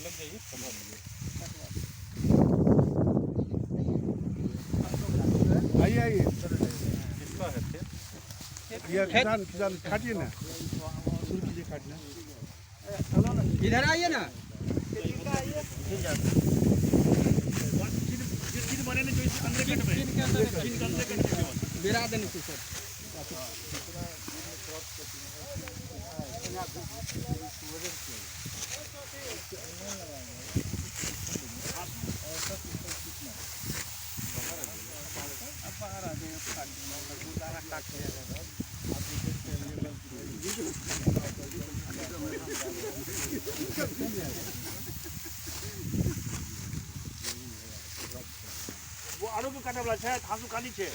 लग जाइए आइए आइए किसका है खेत? ये किसान किसान काटिए ना शुरू कीजिए काटना इधर आइए ना गिरा देने से सर वो आलू भी काटे वाला है धासु खाली है